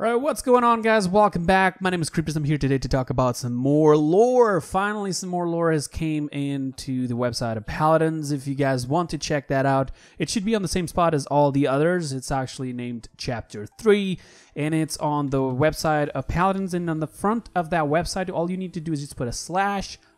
Alright, what's going on, guys? Welcome back. My name is Kreepers. I'm here today to talk about some more lore. Finally, some more lore has came into the website of Paladins. If you guys want to check that out, it should be on the same spot as all the others. It's actually named Chapter 3, and it's on the website of Paladins. And on the front of that website, all you need to do is just put a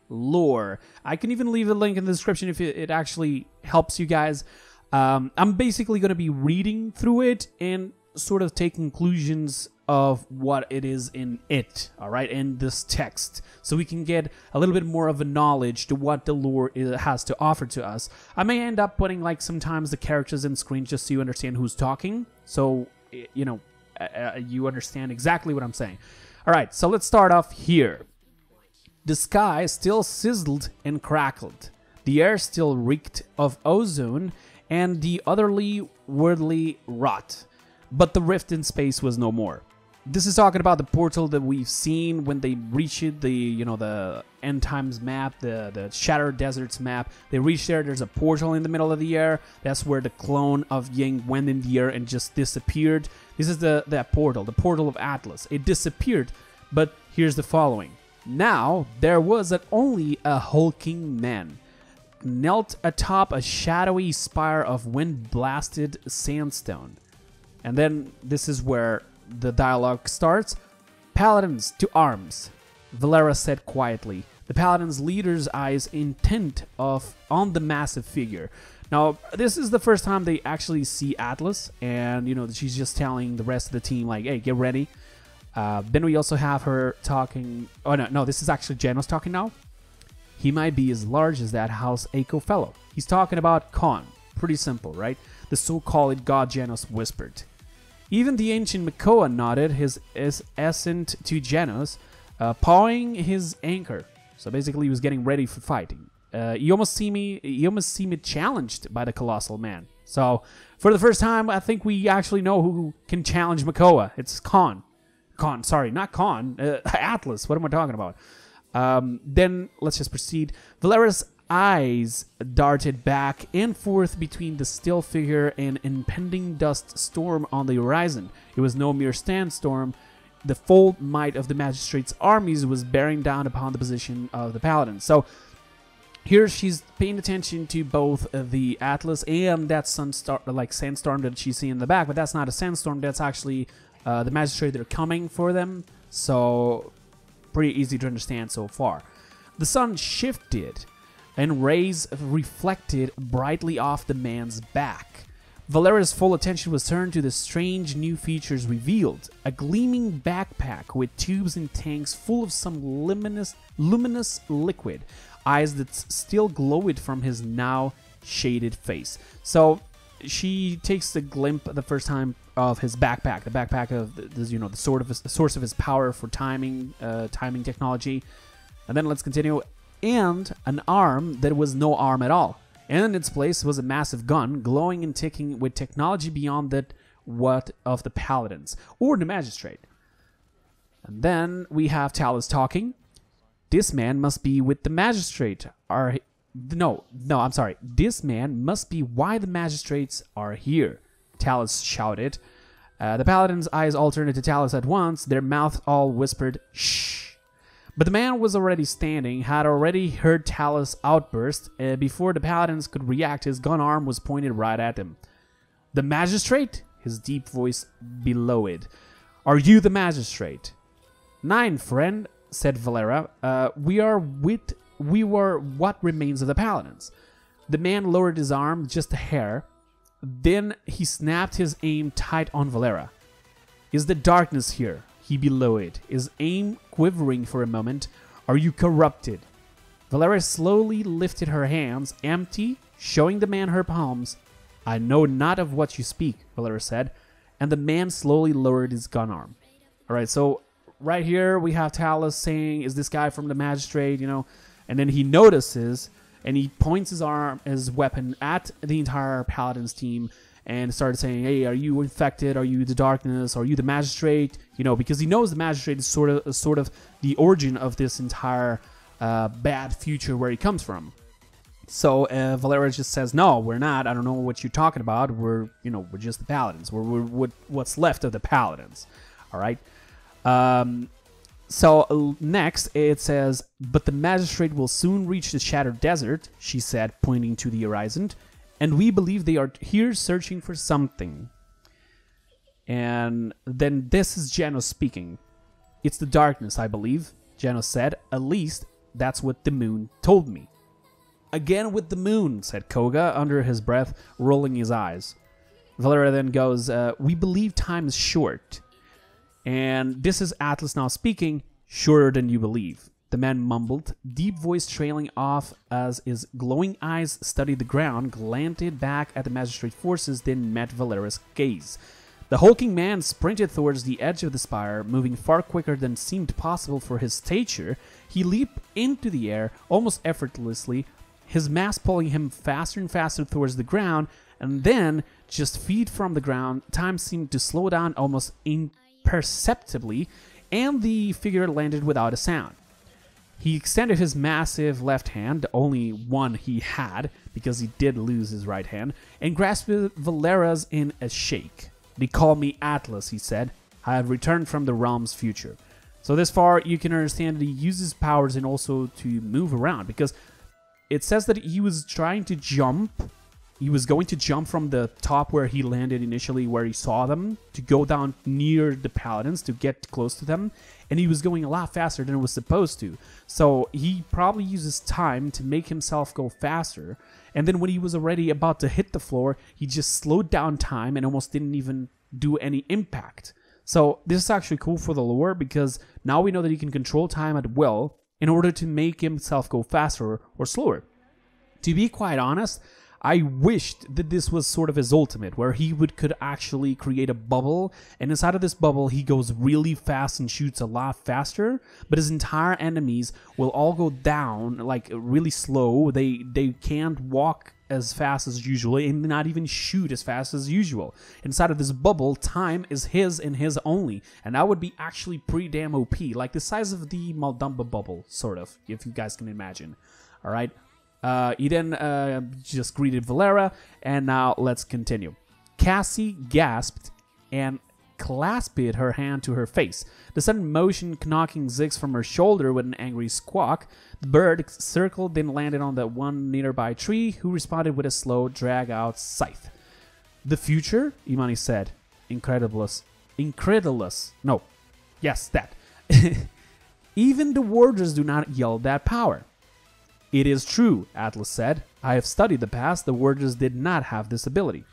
/lore. I can even leave a link in the description if it actually helps you guys. I'm basically going to be reading through it and sort of take conclusions of what it is in it, all right, in this text, so we can get a little bit more of a knowledge to what the lore has to offer to us. I may end up putting like sometimes the characters in screen just so you understand who's talking, so you know you understand exactly what I'm saying. All right, so let's start off here. The sky still sizzled and crackled. The air still reeked of ozone and the otherly worldly rot. But the rift in space was no more. This is talking about the portal that we've seen when they reached the end times map, the Shattered Deserts map. They reached there. There's a portal in the middle of the air. That's where the clone of Ying went in the air and just disappeared. This is that portal, the portal of Atlas. It disappeared, but here's the following. Now there was only a hulking man, knelt atop a shadowy spire of wind-blasted sandstone. And then this is where the dialogue starts. "Paladins, to arms," Valera said quietly, the Paladins' leader's eyes intent on the massive figure. Now, this is the first time they actually see Atlas, and she's just telling the rest of the team, like, hey, get ready. Then we also have her talking. Oh, no, this is actually Janos talking now. "He might be as large as that House Echo fellow." He's talking about Khan. Pretty simple, right? The so-called god Janos whispered. Even the ancient Makoa nodded his assent to Janos, pawing his anchor. So basically, he was getting ready for fighting. You almost see me challenged by the colossal man. So for the first time, I think we actually know who can challenge Makoa. It's Khan. Sorry, not Khan. Atlas. What am I talking about? Then let's just proceed. Valera's eyes darted back and forth between the still figure and impending dust storm on the horizon. It was no mere sandstorm. The full might of the magistrate's armies was bearing down upon the position of the Paladins. So here she's paying attention to both the Atlas and that sandstorm that she's seeing in the back, but that's not a sandstorm. That's actually the magistrate that are coming for them. So pretty easy to understand so far. The sun shifted and rays reflected brightly off the man's back. Valera's full attention was turned to the strange new features revealed. A gleaming backpack with tubes and tanks full of some luminous liquid. Eyes that still glowed from his now shaded face. So she takes the glimpse the first time of his backpack. The backpack of the source of his power for timing technology. And then let's continue. And an arm that was no arm at all. And in its place was a massive gun, glowing and ticking with technology beyond that what of the Paladins, or the Magistrate. And then we have Talus talking. "This man must be with the Magistrate. This man must be why the Magistrates are here," Talus shouted. The Paladins' eyes all turned to Talus at once, their mouths all whispered, "Shh." But the man was already standing, had already heard Talus' outburst. Before the Paladins could react, his gun arm was pointed right at him. "The Magistrate?" His deep voice bellowed. "Are you the Magistrate?" "Nein, friend," said Valera. We were what remains of the Paladins." The man lowered his arm just a hair. Then he snapped his aim tight on Valera. "Is the darkness here?" he bellowed, his aim quivering for a moment. "Are you corrupted?" Valera slowly lifted her hands, empty, showing the man her palms. "I know not of what you speak," Valera said, and the man slowly lowered his gun arm. All right, so right here we have Talus saying, "Is this guy from the Magistrate?" And then he notices, and he points his weapon at the entire Paladins team. And started saying, "Hey, are you infected? Are you the darkness? Are you the Magistrate?" Because he knows the Magistrate is sort of the origin of this entire bad future where he comes from. So Valera just says, "No, we're not. I don't know what you're talking about. We're just the Paladins. We're what's left of the Paladins." All right. So next it says, but the magistrate will soon reach the Shattered Desert, she said, pointing to the horizon, and we believe they are here searching for something. And then this is Janos speaking. It's the darkness, I believe, Janos said. At least that's what the moon told me. Again with the moon, said Koga under his breath, rolling his eyes. Valera then goes, we believe time is short. And this is Atlas now speaking, shorter than you believe. The man mumbled, deep voice trailing off as his glowing eyes studied the ground, glanced back at the magistrate forces, then met Valera's gaze. The hulking man sprinted towards the edge of the spire, moving far quicker than seemed possible for his stature. He leaped into the air, almost effortlessly, his mass pulling him faster and faster towards the ground, and then, just feet from the ground, time seemed to slow down almost imperceptibly, and the figure landed without a sound. He extended his massive left hand, the only one he had, because he did lose his right hand, and grasped Valera's in a shake. They call me Atlas, he said. I have returned from the realm's future. So this far, you can understand that he uses powers and also to move around, because it says that he was trying to jump. He was going to jump from the top where he landed initially, where he saw them, to go down near the paladins to get close to them, and he was going a lot faster than it was supposed to. So he probably uses time to make himself go faster, and then when he was already about to hit the floor, he just slowed down time and almost didn't even do any impact. So this is actually cool for the lore, because now we know that he can control time at will in order to make himself go faster or slower. To be quite honest, I wished that this was sort of his ultimate, where he could actually create a bubble, and inside of this bubble he goes really fast and shoots a lot faster, but his entire enemies will all go down like really slow. They can't walk as fast as usual and not even shoot as fast as usual. Inside of this bubble, time is his and his only, and that would be actually pretty damn OP, like the size of the Maldumba bubble, sort of, if you guys can imagine. Alright. He then just greeted Valera, and now let's continue. Cassie gasped and clasped her hand to her face. The sudden motion knocking Ziggs from her shoulder with an angry squawk. The bird circled, then landed on the one nearby tree, who responded with a slow, drag-out scythe. The future? Imani said. Incredulous. No. Yes, that. Even the warders do not yield that power. It is true, Atlas said. I have studied the past. The warders did not have this ability.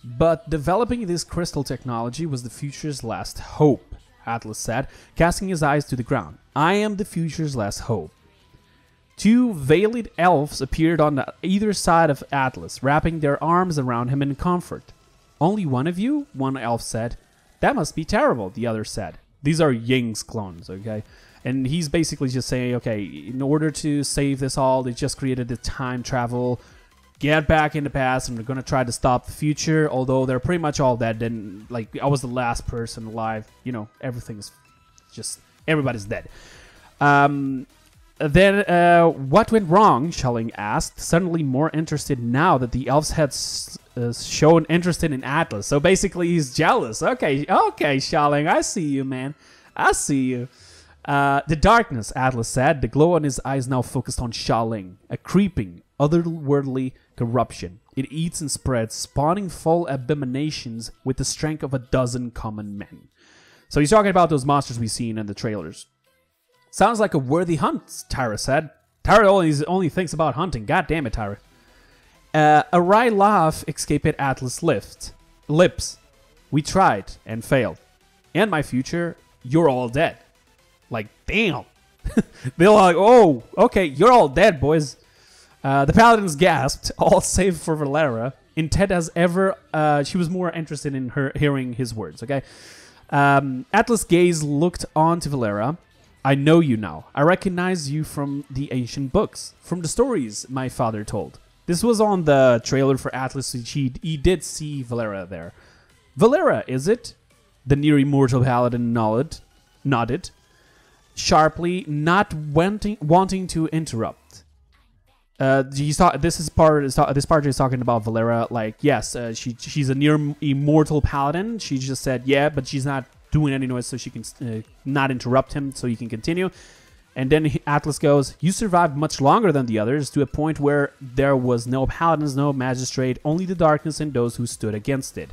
But developing this crystal technology was the future's last hope, Atlas said, casting his eyes to the ground. I am the future's last hope. Two veiled elves appeared on either side of Atlas, wrapping their arms around him in comfort. Only one of you? One elf said. That must be terrible, the other said. These are Ying's clones, okay? And he's basically just saying, okay, in order to save this all, they just created the time travel, get back in the past, and they're going to try to stop the future, although they're pretty much all dead. And, like, I was the last person alive. You know, everything's just, everybody's dead. Then, what went wrong, Shelling asked, suddenly more interested now that the elves had shown interest in Atlas. So basically, he's jealous. Okay, Shelling, I see you, man. I see you. The darkness, Atlas said, the glow on his eyes now focused on Xialing, a creeping, otherworldly corruption. It eats and spreads, spawning full abominations with the strength of 12 common men. So he's talking about those monsters we've seen in the trailers. Sounds like a worthy hunt, Tyra said. Tyra only thinks about hunting. God damn it, Tyra. A wry laugh escaped Atlas' lips. We tried and failed. And my future, you're all dead. Like, damn. They're like, oh, okay, you're all dead, boys. The paladins gasped, all save for Valera. Intent as ever, she was more interested in hearing his words, okay? Atlas' gaze looked on to Valera. I know you now. I recognize you from the ancient books, from the stories my father told. This was on the trailer for Atlas. He did see Valera there. Valera, is it? The near-immortal paladin nodded. Sharply, not wanting to interrupt. This part is talking about Valera. Like, yes, she's a near immortal paladin. She just said, yeah, but she's not doing any noise so she can not interrupt him so he can continue. And then Atlas goes, you survived much longer than the others, to a point where there was no paladins, no magistrate, only the darkness and those who stood against it.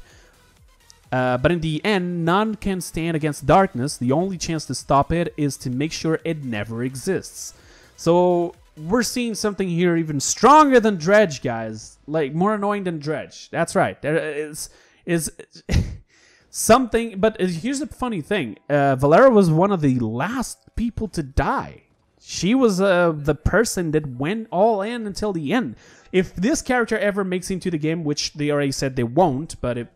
But in the end, none can stand against darkness. The only chance to stop it is to make sure it never exists. So we're seeing something here even stronger than Dredge, guys. Like, more annoying than Dredge. That's right. There is something. But here's the funny thing. Valera was one of the last people to die. She was the person that went all in until the end. If this character ever makes it into the game, which they already said they won't, but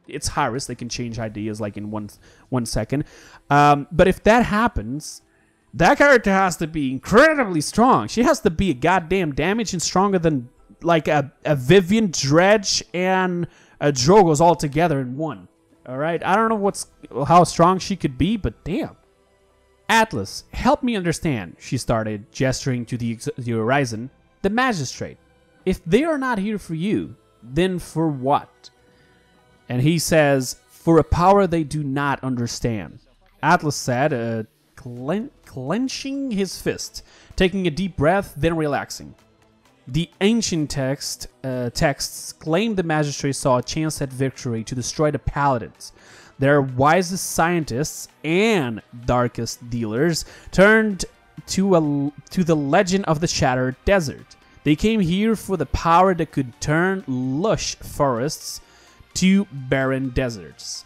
it's Seris, they can change ideas like in one second. But if that happens, that character has to be incredibly strong. She has to be a goddamn damage and stronger than like a Vivian, Dredge, and a Drogo's all together in one. All right, I don't know how strong she could be, but damn. Atlas, help me understand, she started, gesturing to the horizon. The magistrate. If they are not here for you, then for what? And he says, for a power they do not understand. Atlas said, clenching his fist, taking a deep breath, then relaxing. The ancient texts claim the magistrate saw a chance at victory to destroy the paladins. Their wisest scientists and darkest dealers turned to the legend of the Shattered Desert. They came here for the power that could turn lush forests to barren deserts.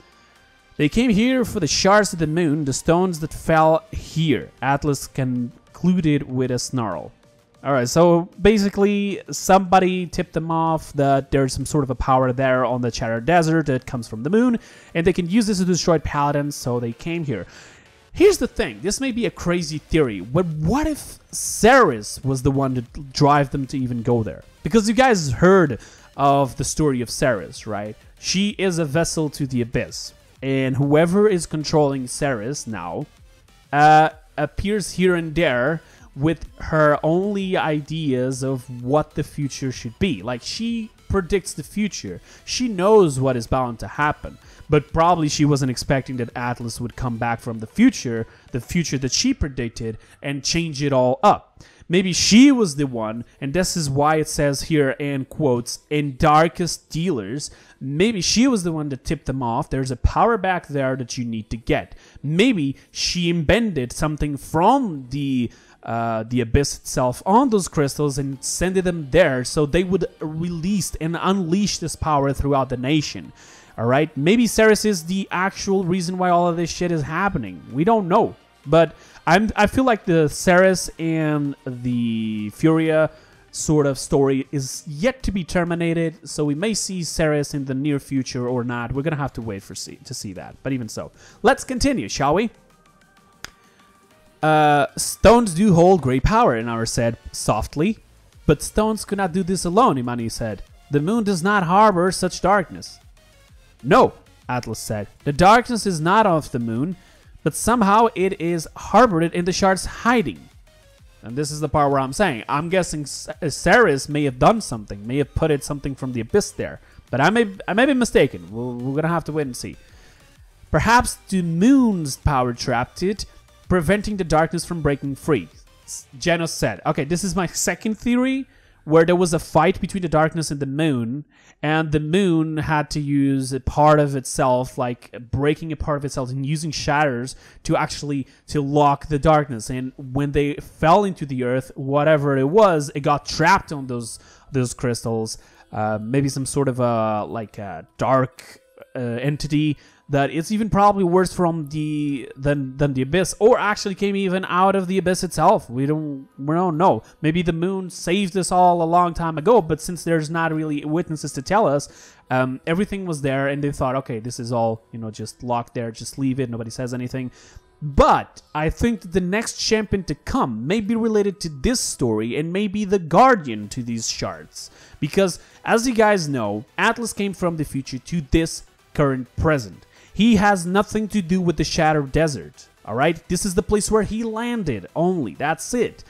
They came here for the shards of the moon, the stones that fell here. Atlas concluded with a snarl. Alright, so basically somebody tipped them off that there's some sort of a power there on the Shattered Desert that comes from the moon, and they can use this to destroy paladins, so they came here. Here's the thing, this may be a crazy theory, but what if Seris was the one to drive them to even go there? Because you guys heard of the story of Seris, right? She is a vessel to the Abyss, and whoever is controlling Seris now appears here and there with her only ideas of what the future should be. Like, she predicts the future. She knows what is bound to happen, but probably she wasn't expecting that Atlas would come back from the future that she predicted, and change it all up. Maybe she was the one, and this is why it says here in quotes, in darkest dealers, maybe she was the one that tipped them off. There's a power back there that you need to get. Maybe she embedded something from the Abyss itself on those crystals and sent them there so they would release and unleash this power throughout the nation. Alright, maybe Seris is the actual reason why all of this shit is happening. We don't know. But I feel like the Seris and the Furia sort of story is yet to be terminated, so we may see Seris in the near future or not. We're going to have to wait to see that. But even so, let's continue, shall we? Stones do hold great power, Inara said softly. But stones could not do this alone, Imani said. The moon does not harbor such darkness. No, Atlas said. The darkness is not of the moon, but somehow it is harbored in the shards hiding. And this is the part where I'm saying, I'm guessing Seris may have done something, may have put something from the Abyss there. But I may be mistaken. We're going to have to wait and see. Perhaps the moon's power trapped it, preventing the darkness from breaking free. Genos said, okay, this is my second theory, where there was a fight between the darkness and the moon had to use a part of itself, like breaking a part of itself and using shatters to lock the darkness. And when they fell into the earth, whatever it was, it got trapped on those crystals. Maybe some sort of a dark entity that it's even probably worse than the Abyss, or actually came even out of the Abyss itself. We don't know. Maybe the moon saved us all a long time ago, but since there's not really witnesses to tell us, everything was there, and they thought, okay, this is all just locked there, just leave it, nobody says anything. But I think that the next champion to come may be related to this story and may be the guardian to these shards, because as you guys know, Atlas came from the future to this current present. He has nothing to do with the Shattered Desert, alright? This is the place where he landed only, that's it.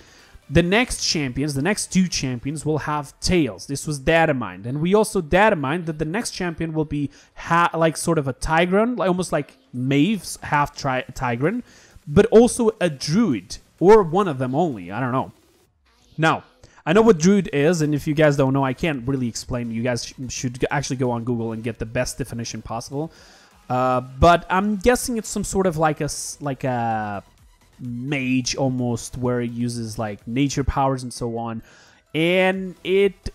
The next champions, the next 2 champions will have tails. This was data mined. And we also data mined that the next champion will be like sort of a Tigran, like almost like Maeve's half Tigran, but also a Druid, or one of them only. I don't know. Now, I know what Druid is, and if you guys don't know, I can't really explain. You guys should actually go on Google and get the best definition possible. But I'm guessing it's some sort of like a mage almost, where it uses like nature powers and so on. And it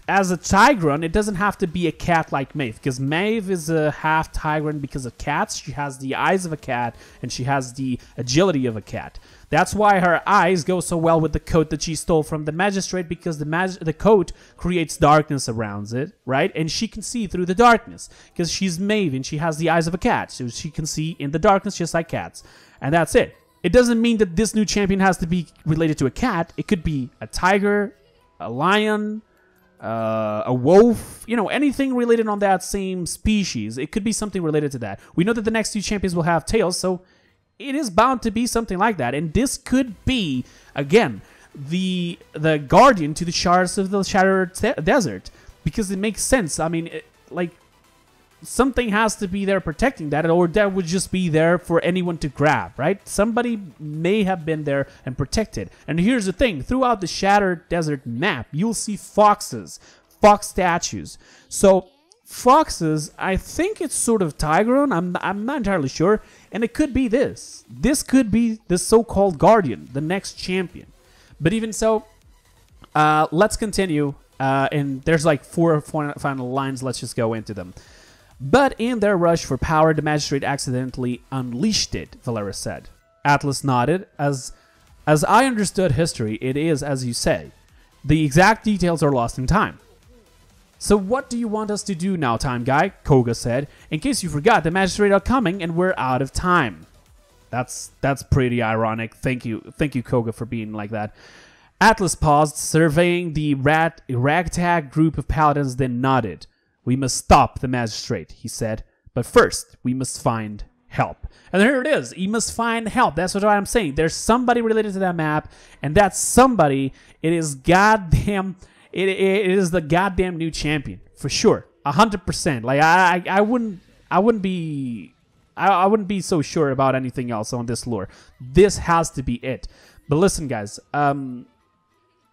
as a Tigran, it doesn't have to be a cat like Maeve, because Maeve is a half Tigran because of cats. She has the eyes of a cat and she has the agility of a cat. That's why her eyes go so well with the coat that she stole from the magistrate, because the coat creates darkness around it, right? And she can see through the darkness because she's Maeve and she has the eyes of a cat, so she can see in the darkness just like cats. And that's it. It doesn't mean that this new champion has to be related to a cat. It could be a tiger, a lion, a wolf, you know, anything related on that same species. It could be something related to that. We know that the next 2 champions will have tails, so it is bound to be something like that. And this could be, again, the guardian to the shards of the Shattered Desert, because it makes sense. I mean, like, something has to be there protecting that, or that would just be there for anyone to grab, right? Somebody may have been there and protected. And here's the thing, throughout the Shattered Desert map, you'll see foxes, fox statues. So foxes, I think it's sort of Tigran, I'm not entirely sure, and it could be this. This could be the so-called guardian, the next champion. But even so, let's continue, and there's like 4 final lines, let's just go into them. But in their rush for power, the magistrate accidentally unleashed it, Valeris said. Atlas nodded. As I understood history, it is as you say. The exact details are lost in time. So what do you want us to do now, time guy? Koga said. In case you forgot, the magistrate are coming and we're out of time. That's pretty ironic. Thank you, Koga, for being like that. Atlas paused, surveying the ragtag group of paladins, then nodded. We must stop the magistrate, he said. But first, we must find help. And here it is. He must find help. That's what I'm saying. There's somebody related to that map, and that somebody, it is goddamn... It is the goddamn new champion, for sure, 100%. Like I wouldn't be so sure about anything else on this lore. This has to be it. But listen, guys, a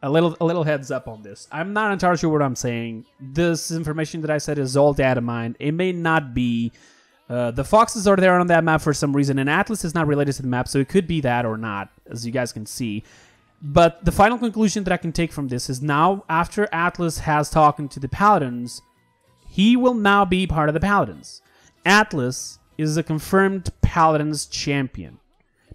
little heads up on this. I'm not entirely sure what I'm saying. This information that I said is all data mined. It may not be. The foxes are there on that map for some reason, and Atlas is not related to the map, so it could be that or not, as you guys can see. But the final conclusion that I can take from this is now, after Atlas has talked to the Paladins, he will now be part of the Paladins. Atlas is a confirmed Paladins champion.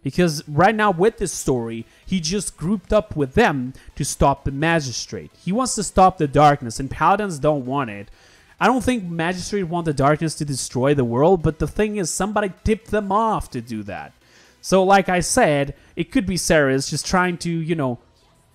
Because right now with this story, he just grouped up with them to stop the Magistrate. He wants to stop the darkness, and Paladins don't want it. I don't think Magistrate want the darkness to destroy the world, but the thing is, somebody tipped them off to do that. So, like I said, it could be Seris just trying to, you know,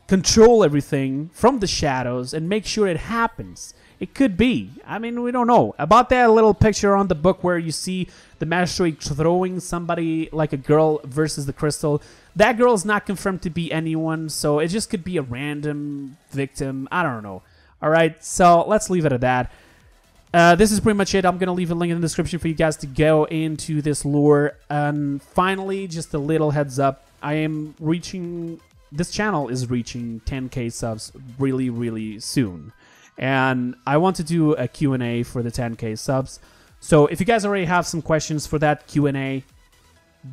control everything from the shadows and make sure it happens. It could be. I mean, we don't know. About that little picture on the book where you see the magistrate throwing somebody, like a girl versus the crystal, that girl is not confirmed to be anyone, so it just could be a random victim. I don't know. Alright, so let's leave it at that. This is pretty much it. I'm going to leave a link in the description for you guys to go into this lore. And finally, just a little heads up. This channel is reaching 10k subs really, really soon. And I want to do a Q&A for the 10k subs. So if you guys already have some questions for that Q&A,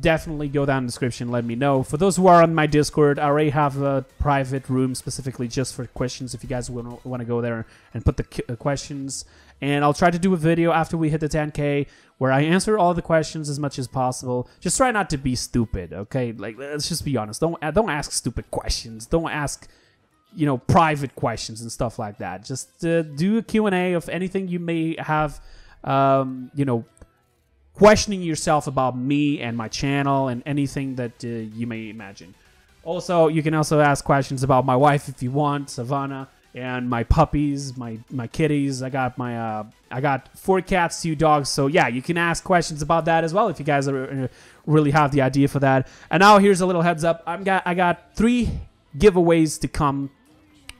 definitely go down in the description, let me know. For those who are on my Discord, I already have a private room specifically just for questions if you guys want to go there and put the questions. And I'll try to do a video after we hit the 10k where I answer all the questions as much as possible. Just try not to be stupid, okay? Like, let's just be honest. Don't ask stupid questions. Don't ask, you know, private questions and stuff like that. Just do a Q&A of anything you may have, you know, questioning yourself about me and my channel and anything that you may imagine. Also, you can also ask questions about my wife if you want, Savannah, and my puppies, my kitties. I got 4 cats, 2 dogs. So yeah, you can ask questions about that as well if you guys really have the idea for that. And now here's a little heads up. I got 3 giveaways to come.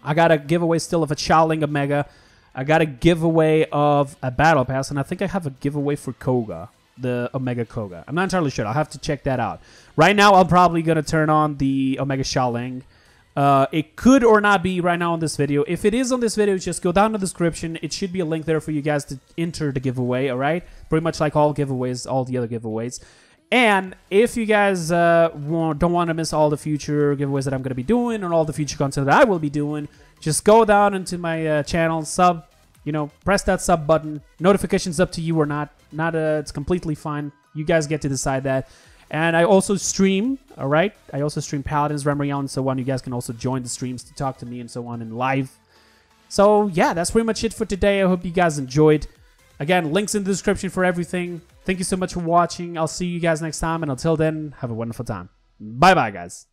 I got a giveaway still of a Chowling Omega. I got a giveaway of a Battle Pass, and I think I have a giveaway for Koga, the Omega Koga. I'm not entirely sure. I'll have to check that out. Right now, I'm probably going to turn on the Omega Chowling. It could or not be right now on this video. If it is on this video, just go down to the description. It should be a link there for you guys to enter the giveaway, all right? Pretty much like all giveaways, all the other giveaways. And if you guys don't want to miss all the future giveaways that I'm going to be doing and all the future content that I will be doing, just go down into my channel, sub, you know, press that sub button. Notifications up to you or not. It's completely fine. You guys get to decide that. And I also stream, all right? I also stream Paladins, Remrion, and so on. You guys can also join the streams to talk to me and so on in live. So, yeah, that's pretty much it for today. I hope you guys enjoyed. Again, links in the description for everything. Thank you so much for watching. I'll see you guys next time. And until then, have a wonderful time. Bye-bye, guys.